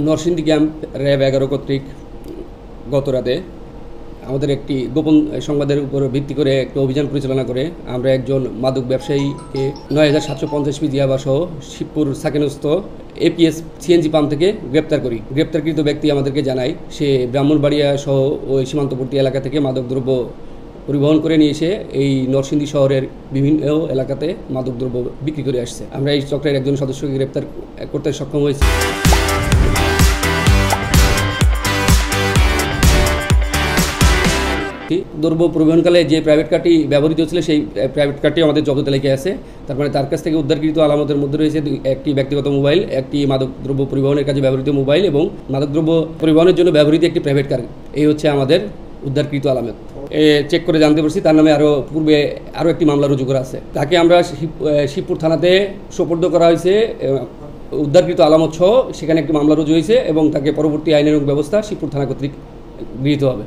Narsingdi camp RAB 11 কর্তৃক গত রাতে আমাদের একটি গোপন সংবাদের উপর ভিত্তি করে একটি অভিযান পরিচালনা করে আমরা একজন মাদক ব্যবসায়ীকে ৯,৭৫০ পিস ইয়াবা সহ শিবপুর সাকেনস্থ এপিএস সিএনজি পাম্প থেকে গ্রেপ্তার করি। গ্রেপ্তারকৃত ব্যক্তি আমাদেরকে জানায় সে ব্রাহ্মণবাড়িয়া সহ ওই সীমান্তবর্তী এলাকা থেকে মাদকদ্রব্য পরিবহন করে নিয়ে এসে এই নরসিংদী শহরের বিভিন্ন এলাকাতে মাদকদ্রব্য বিক্রি করে আসছে। আমরা এই চক্রের একজন সদস্যকে গ্রেপ্তার করতে সক্ষম হয়েছি। দ্রব্য পরিবহনকালে যে প্রাইভেট কারটি ব্যবহৃত ছিল সেই প্রাইভেট কারটি আমাদের জব্দ তালিকায় আছে। তার মানে তার কাছ থেকে উদ্ধারকৃত আলামতের মধ্যে রয়েছে একটি ব্যক্তিগত মোবাইল, একটি মাদকদ্রব্য পরিবহনের কাজে ব্যবহৃত মোবাইল এবং মাদকদ্রব্য পরিবহনের জন্য ব্যবহৃত একটি প্রাইভেট কার। এই হচ্ছে আমাদের উদ্ধারকৃত আলামত। চেক করে জানতে পারছি তার নামে পূর্বে আরও একটি মামলা রুজু করা আছে। তাকে আমরা শিবপুর থানাতে সোপর্দ করা হয়েছে। উদ্ধারকৃত আলামত সহ সেখানে একটি মামলা রুজু হয়েছে এবং তাকে পরবর্তী আইনানুগ ব্যবস্থা শিবপুর থানা কর্তৃক গৃহীত হবে।